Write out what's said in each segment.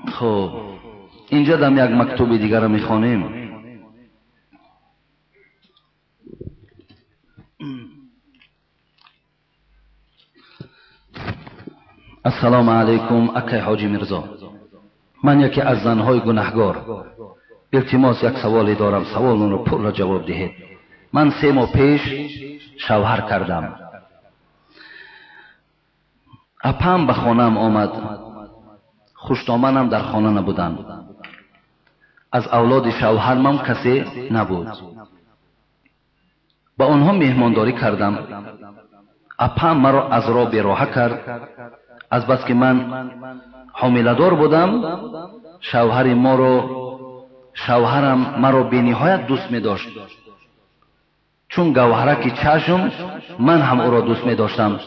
خب اینجا دم یک مکتوب دیگر رو میخوانیم. السلام علیکم اکای حاجی مرزا، من یکی از زنهای گناهگار التماس یک سوالی دارم، سوال اون رو پر را جواب دهید. من 3 ماه پیش شوهر کردم. اپم به خانم آمد، خوشتامنم در خانه نبودند. از اولاد شوهرم کسی نبود. با آنها مهمانداری کردم. اپم مرا از راه بیراه کرد. از بس که من حامله‌دار بودم، شوهرم مرا به نهایت دوست می داشت. چون گوهرک چشم من هم او را دوست می داشتم.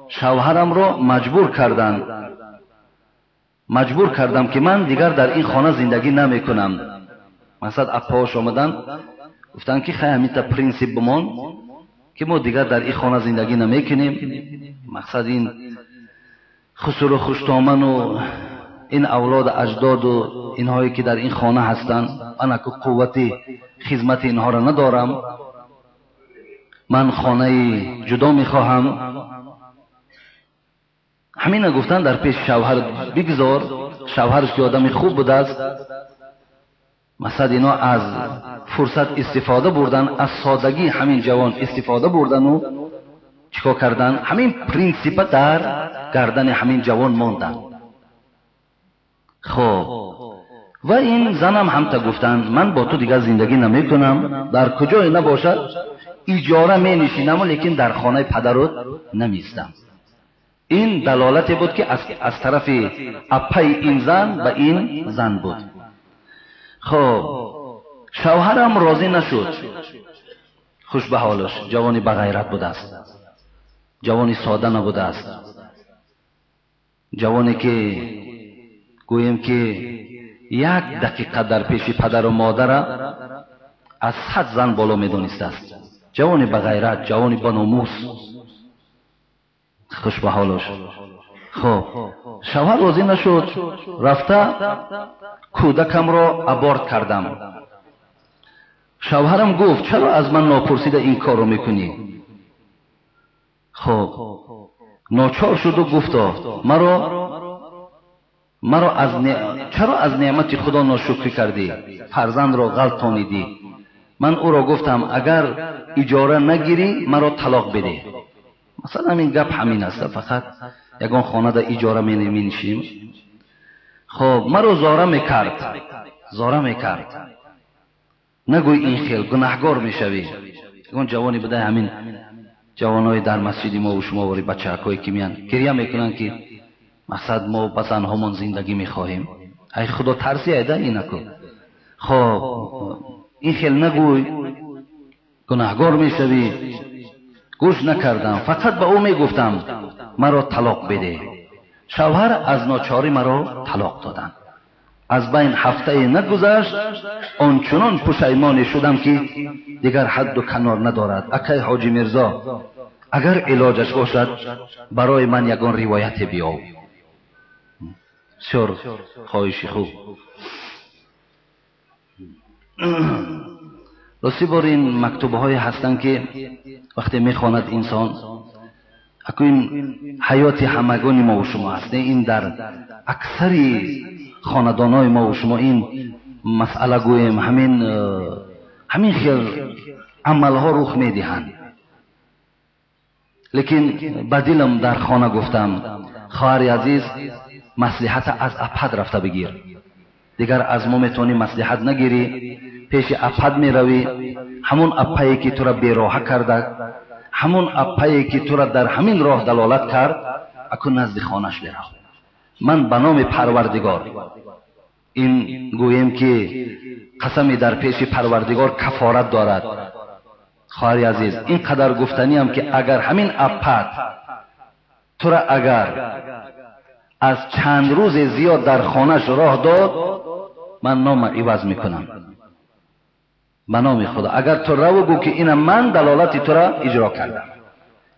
شوهرم را مجبور کردم که من دیگر در این خانه زندگی نمی کنم. مثلا اپاش آمدن گفتن که خیلی همین تا پرینسیپ بمان که ما دیگر در این خانه زندگی نمی کنیم. مقصد این خسر و خوشتامن و این اولاد اجداد و اینهایی که در این خانه هستند، من که قوت خدمت اینها را ندارم، من خانه جدا میخواهم. همین گفتن در پیش شوهر بگذار. شوهرش که آدم خوب بوده است، مثلا اینا از فرصت استفاده بردن، از سادگی همین جوان استفاده بردن و چیکار کردن؟ همین پرینسیپ در گردن همین جوان ماندن. خب و این زنم هم تا گفتند من با تو دیگر زندگی نمی کنم، در کجای نباشد اجاره می نشینم لیکن در خانه پدرت نمیستم. این دلالت بود که از طرف اپای این زن و این زن بود. خب شوهرم راضی نشد. خوش به حالش، جوانی بغیرت بوده است، جوانی ساده نبوده است، جوانی که گویم که 1 دقیقه در پیش پدر و مادر از 100 زن بالا میدونسته است. جوانی بغیرت، جوانی بناموس. خوش به حالش. خب شوهر راضی نشد، رفته کودکم را ابورت کردم. شوهرم گفت چرا از من ناپرسیده این کار رو میکنی؟ خب ناچار شد و گفتا مرا چرا از نعمت خدا ناشکری کردی؟ فرزند را غلطانیدی. من او را گفتم اگر اجاره نگیری مرا طلاق بده. مثلا همین گپ همین است، فقط یگان خانه در اجاره می نشیم. خب مرا زاره میکرد نگوی این خیل گناهگار میشوی. یگان جوانی بوده، همین جوانای در مسجد ما و شما وری بچه‌هایی که میان گریه میکنن که مقصد ما بس همون زندگی میخواهیم. ای خدا ترسی ایده این نکن. خب این خیل نگوی گناهگار میشوی. گوش نکردم، فقط به او میگفتم مرا طلاق بده. شوهر از ناچاری مرا طلاق دادن. از بین هفته نگذشت آنچنان پشیمان شدم که دیگر حد و کنار ندارد. اکای حاجی مرزا اگر علاجش باشد برای من یگان روایت بیاو. سر خواهشی خوب. راستی بار این مکتوبه های هستن که وقتی میخواند انسان اکو این حیات همگانی ما و شما هست. این در اکثری خاندان های ما و شما این مسئله گویم همین خیل عمل ها رخ میدهند. لیکن بدیلم در خانه گفتم خواهر عزیز مصلحت از اپد رفته بگیر. دیگر از ما میتونی مصلحت نگیری، پیش اپد میروی. همون اپایی که تو را بیراه کرده، همون اپایی که تو را در همین راه دلالت کرد، اکو نزد خانش برو. من به نام پروردگار این گویم که قسمی در پیش پروردگار کفارت دارد. خواهر عزیز این قدر گفتنی هم که اگر همین اپد تو را اگر از چند روز زیاد در خانش راه داد، من نام عوض میکنم به نام خدا. اگر تو رو گو که این من دلالت تو را اجرا کردم،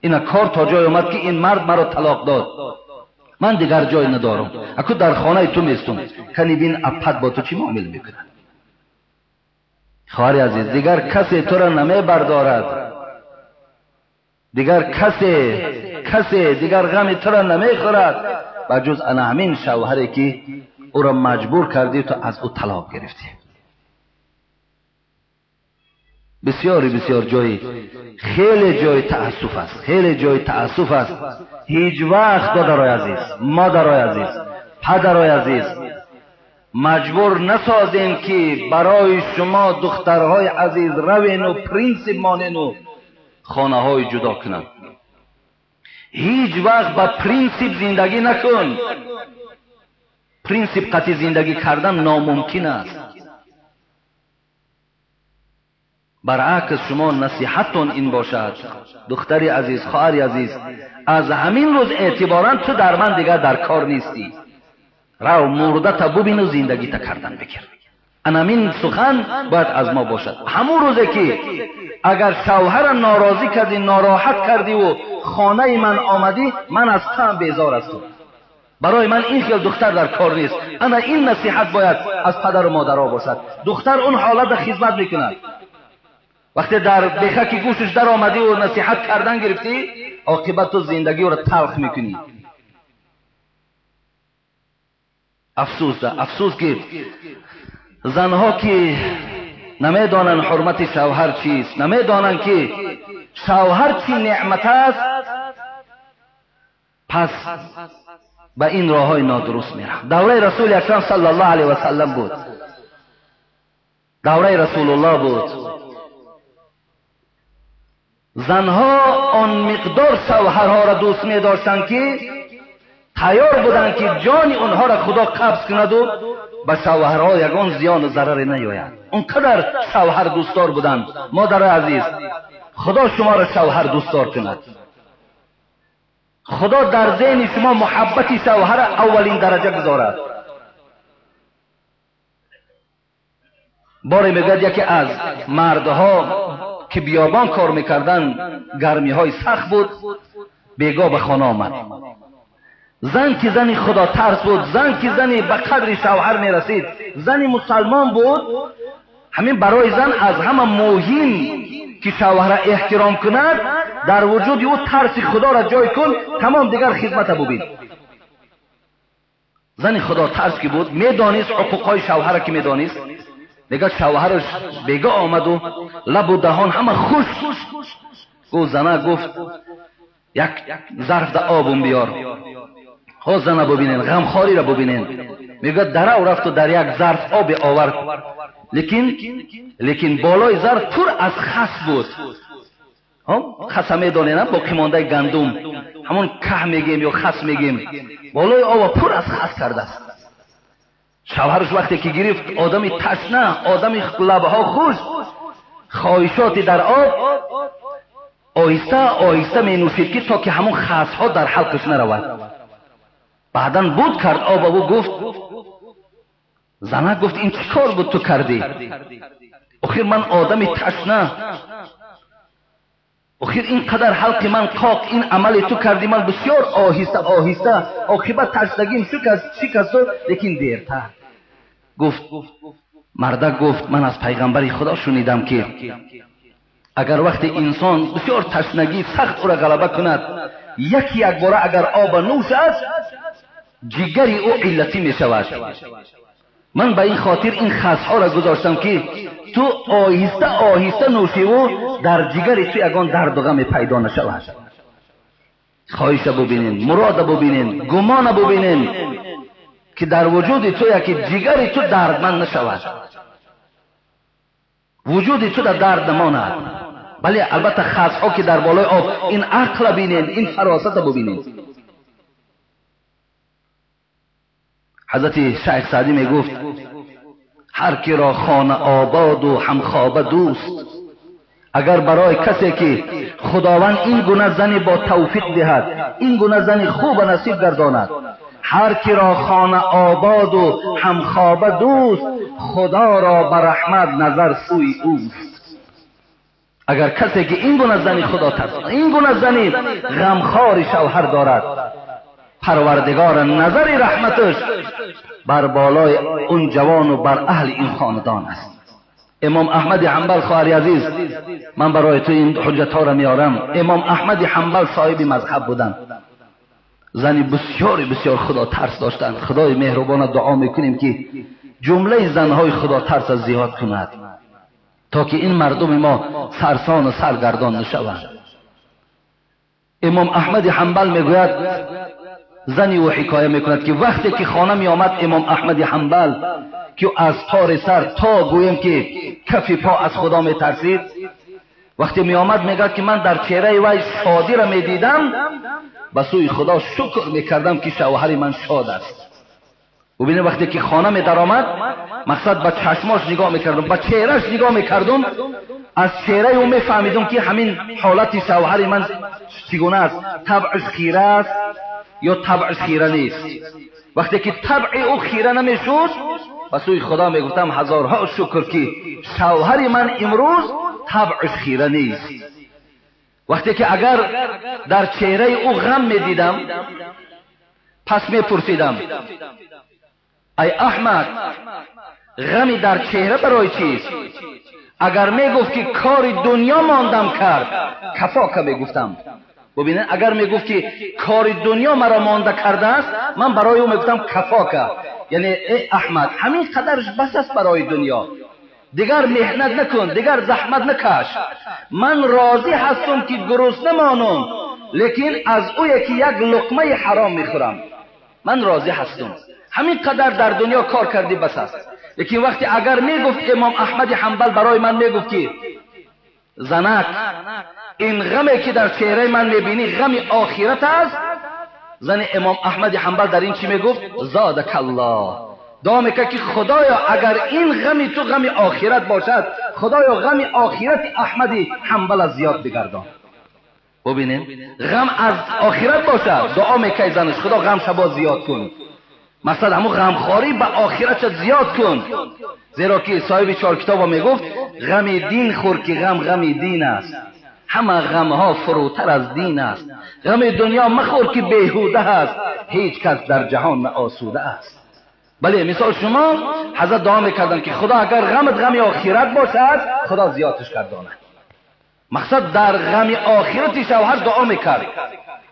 این کار تا جای اومد که این مرد مرا طلاق داد، من دیگر جای ندارم. اکو در خانه تو میستم، کنی بین اپت با تو چی معامله میکنه. خواهر عزیز، دیگر کسی تو را نمی بردارد، دیگر کسی دیگر غم تو را نمی خورد بجز انا همین شوهری که او را مجبور کردی تو از او طلاق گرفتی. بسیار جای، خیلی جای تأسف است، خیلی جای تأسف است. هیچ وقت دادرای عزیز، مادرای عزیز، پدرای عزیز مجبور نسازین که برای شما دخترهای عزیز روین و پرینسیپ مانین و خانه های جدا کنن. هیچ وقت با پرینسیپ زندگی نکن. پرینسیپ قطعی زندگی کردن ناممکن است. برعکس شما نصیحتون این باشد، دختری عزیز، خواهری عزیز، از همین روز اعتباراً تو در من دیگر در کار نیستی. رو مرده تا ببین و زندگی تا کردن بگیر. همین سخن باید از ما باشد. همون روزه که اگر شوهر ناراضی کردی، ناراحت کردی و خانه من آمدی، من از تو هم بیزار هستم. برای من این خیل دختر در کار نیست. انا این نصیحت باید از پدر و مادرها باشد. دختر اون حالت خدمت میکند. وقتی در بخک گوشش در آمدی و نصیحت کردن گرفتی، عاقبت تو زندگی رو تلخ میکنی. افسوس که زنها که نمیدانن حرمت شوهر چیست، نمیدانن که شوهر چی نعمت است، پس به این راه های نادرست میره. دوره رسول اکرم صلی الله علیه و سلم بود، دوره رسول الله بود. زنها آن مقدار شوهرها را دوست می داشتند که تیار بودند که جان اونها را خدا قبض کند و به شوهرها یگان زیان و ضرر نیاید. اونقدر شوهر دوستدار بودند. مادر عزیز، خدا شما را شوهر دوستدار کند. خدا در ذهن شما محبت شوهر اولین درجه گذارد. باری میگد یکی از مردها که بیابان کار میکردن، گرمی های سخت بود، بیگاه به خانه آمد. زن که زنی خدا ترس بود، زن که زنی به قدر شوهر میرسید، زنی مسلمان بود. همین برای زن از همه مهم که شوهر احترام کند، در وجود او ترس خدا را جای کن، تمام دیگر خدمت ببین. زنی خدا ترس که بود، میدانست حقوقهای شوهر که میدانست. دیگر شوهرش بیگاه آمد و لب و دهان همه خوش گفت. زنه گفت یک ظرف ده آبم بیار. ها زنه ببینین، غمخواری را ببینین. میگه در او رفت و در یک ظرف آب آورد، لیکن بالای ظرف پر از خس بود. خس میدانین، باقی مانده گندم، همون که میگیم یا خس میگیم. بالای آب پر از خس کرده است. شوهرش وقتی که گرفت، آدمی تشنه، آدمی لبها خوش، خواهشاتی در آب آهسته می نوشید که تا که همون خسها در حلقش نرود. بعداً بود کرد آب و گفت، زنه گفت این چی کار بود تو کردی؟ آخر من آدمی تشنه، آخر اینقدر حلق من قاق، این عمل تو کردی. من بسیار آهسته عاقبت تشنگیم شکست، لیکن دیرتر. گفت مرده گفت من از پیغمبر خدا شنیدم که اگر وقتی انسان بسیار تشنگی سخت او را غلبه کند، یک باره اگر آب نوش است، جگری او علتی می شود. من به این خاطر این خسها را گذاشتم که تو آهسته نوشی و در جگری تو یگان درد و غم پیدا نشود. خواهش ببینین، مراد ببینین، گمان ببینین که در وجود تو یکی جگری تو دردمند نشود، وجود تو در درد نماند. بله البته خسها که در بالای آب، این عقل ببینین، این فراست ببینین. حضرت شیخ سعدی می گفت هر کی را خانه آباد و همخوابه دوست، اگر برای کسی که خداوند این گونه زنی با توفیق دهد، این گونه زنی خوب نصیب گرداند، هر کی را خانه آباد و همخوابه دوست، خدا را بر رحمت نظر سوی اوست. اگر کسی که این گونه زنی خدا ترس، این گونه زنی غمخوار شوهر دارد، پروردگار نظر رحمتش بر بالای اون جوان و بر اهل این خاندان است. امام احمد حنبل خواهر عزیز، من برای تو این حجت ها را میارم. امام احمد حنبل صاحب مذهب بودند، زنی بسیار بسیار خدا ترس داشتند. خدای مهربان دعا میکنیم که جمله زنهای خدا ترس از زیاد کند تا که این مردم ما سرسان و سرگردان نشوند. امام احمد حنبل میگوید، زنی و حکایه میکند که وقتی که خانه می آمد امام احمد حنبل که از تار سر تا گویم که کف پا از خدا می ترسید، وقتی می آمد میگه که من در چهره وی شادی را می دیدم، به سوی خدا شکر می کردم که شوهر من شاد است. ببینید وقتی که خانه می در آمد، مقصد به چشماش نگاه می کردم، به چهرهش نگاه می کردم، از چهره او می فهمیدم که همین حالت شوهر من چگونه است، طبعش خیره است یا طبعش خیره نیست. وقتی که طبع او خیره نمیشد، به سوی خدا میگفتم هزارها شکر که شوهر من امروز طبعش خیره نیست. وقتی که اگر در چهره او غم میدیدم، پس میپرسیدم ای احمد، غمی در چهره برای چیست؟ اگر میگفت که کار دنیا ماندم کرد، کفا که میگفتم. ببینید اگر میگفت که کار دنیا مرا مانده کرده است، من برای او میگفتم کفاکه، یعنی ای احمد همین قدرش بس است برای دنیا، دیگر محنت نکن، دیگر زحمت نکش. من راضی هستم که گرسنه مانم، لیکن از او یکی یک لقمه حرام میخورم. من راضی هستم، همین قدر در دنیا کار کردی بس است. لیکن وقتی اگر میگفت امام احمد حنبل برای من میگفت که زنک، این غمی که در چهره من میبینی غم آخرت است، زن امام احمد حنبل در این چی میگفت؟ زادک الله، دعا میکرد که خدایا اگر این غم تو غم آخرت باشد، خدایا غم آخرت احمد حنبل از زیاد بگردان. ببینیم غم از آخرت باشد، دعا میکرد زنش خدا غم شبا زیاد کن، مثلا همون غمخواری به آخرت زیاد کن. زیرا که صاحب 4 کتاب میگفت غم دین خور که غم دین است، همه غمها فروتر از دین است. غم دنیا مخور که بیهوده است، هیچ کس در جهان آسوده است. بله مثال شما حضرت دعا میکردن که خدا اگر غمت غم آخرت باشد، خدا زیادش کردانه. مقصد در غم آخرت شوهر دعا میکرد،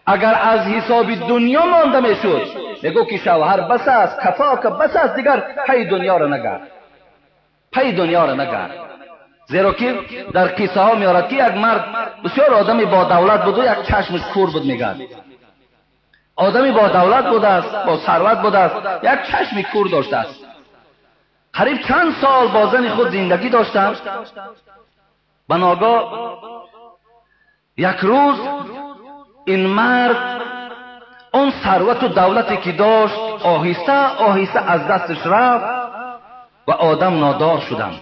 اگر از حساب دنیا مانده میشد میگو که شوهر بس است، کفا که بس است، دیگر پی دنیا را نگرد، پی دنیا را نگرد. زیرا که در قصه ها میارد که یک مرد بسیار آدمی با دولت بود و یک چشمش کور بود. میگن آدمی با دولت بوده است، با ثروت بوده است، یک چشم کور داشته است. قریب چند سال با زن خود زندگی داشتند. بناگاه یک روز این مرد اون ثروت و دولتی که داشت آهسته آهسته از دستش رفت و آدم نادار شدند.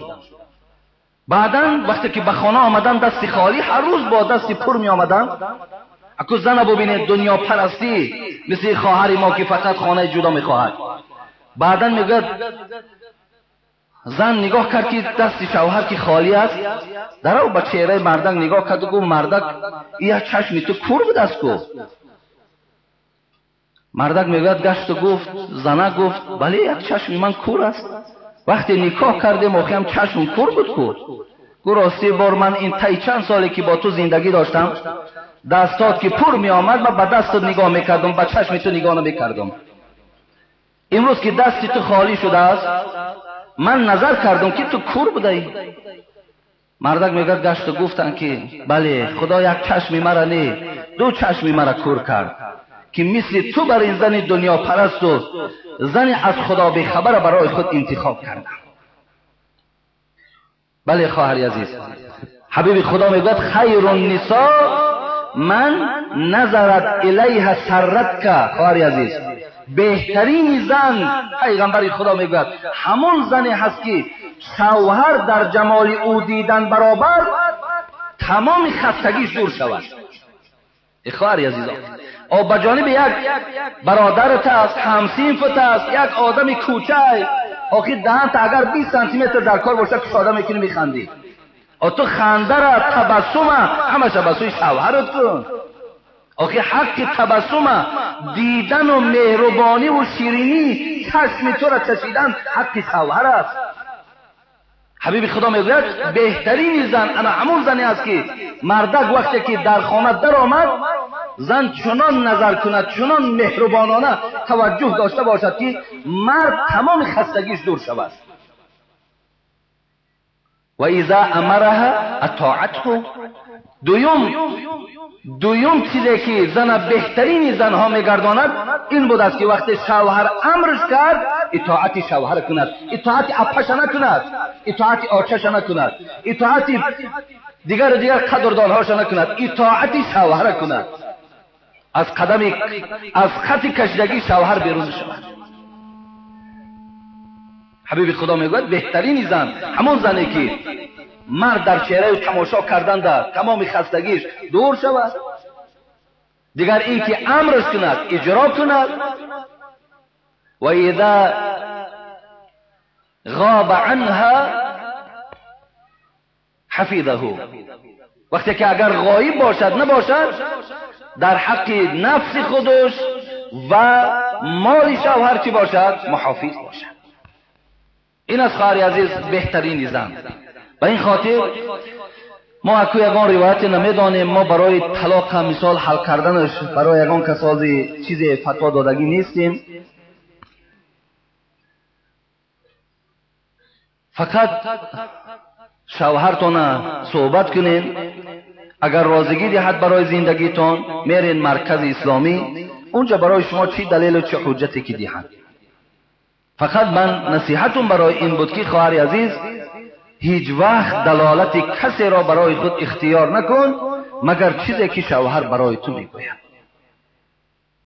بعداً وقتی که به خانه آمدن دست خالی، هر روز با دست پر می آمدن. اکو زن ببینید دنیا پرستی مثل خواهر ما که فقط خانه جدا می خواهد. بعداً میگه زن نگاه کرد که دست شوهر که خالی است، در او به چهره مردک نگاه کرد و گفت مردک این چشمی تو کور بود است کو؟ مردک میگه گشت و گفت، زنه گفت بله یک چشمی من کور است، وقتی نکاح کردیم آخی هم چشم کور بود کو؟ گو راستی بار من این تی چند سالی که با تو زندگی داشتم، دستات که پر می آمد من به دستت نگاه میکردم، به چشم تو نگاه نمیکردم. امروز که دستی تو خالی شده است من نظر کردم که تو کور بودی. مردک میگه گشت و گفتن که بله خدا یک چشمی مرا نه 2 چشمی مرا کور کرد که مثل تو بر این زن دنیا پرست و زن از خدا به خبر برای خود انتخاب کردم. بله خواهر عزیز، حبیب خدا میگه خیر النساء من نظرت الیها سرت که. خواهر عزیز بهترین زن، پیغمبر خدا میگه همون زنی هست که شوهر در جمال او دیدن برابر تمام خستگیش دور شود. خواهر عزیزان او بجانب یک برادرت است، همسینفت است، یک آدم کوچک، آخی دهنت اگر 20 سانتی متر در کار باشه که آدم میکنه میخندی، او تو خنده را تبسم همش بسوی شوهرت کن. آخه حق تبسم دیدن و مهربانی و شیرینی چشم تو را چشیدن حق شوهر است. حبیب خدا میگوید بهترین زن انا همون زنی است که مردک وقتی که در خانه در آمد زن چنان نظر کند، چنان مهربانانه توجه داشته باشد که مرد تمام خستگیش دور شود. و اذا امرها اطاعته. دویم چیزی که زن بهترین زنها میگرداند این بود است که وقتی شوهر امرش کرد اطاعت شوهر کند، اطاعت اپش نکند، اطاعت آتش نکند، اطاعت دیگر قدردانهاش نکند، اطاعت شوهر کند. از خط کشیدگی شوهر بیرون شود. حبیب خدا میگوید بهترین زن همون زنی که مرد در چهره و تماشا کردن در تمام خستگیش دور شود. دیگر این که امرش کند اجرا کند. و اذا غاب عنها حفظه. وقتی که اگر غایب باشد نباشد در حق نفس خودش و مال شوهر چی باشد محافظ باشد. این از خواهر عزیز بهترین زن. به این خاطر ما اکو یگان روایت نمیدانیم، ما برای طلاق مثال حل کردنش برای یگان کسازی چیز فتوا دادگی نیستیم. فقط شوهرتان صحبت کنین، اگر رازگی دهد برای زندگیتان میرین مرکز اسلامی، اونجا برای شما چی دلیل و چه حجتی که دهند. فقط من نصیحتم برای این بود که خواهر عزیز هیچ وقت دلالت کسی را برای خود اختیار نکن مگر چیزی که شوهر برای تو میگوید.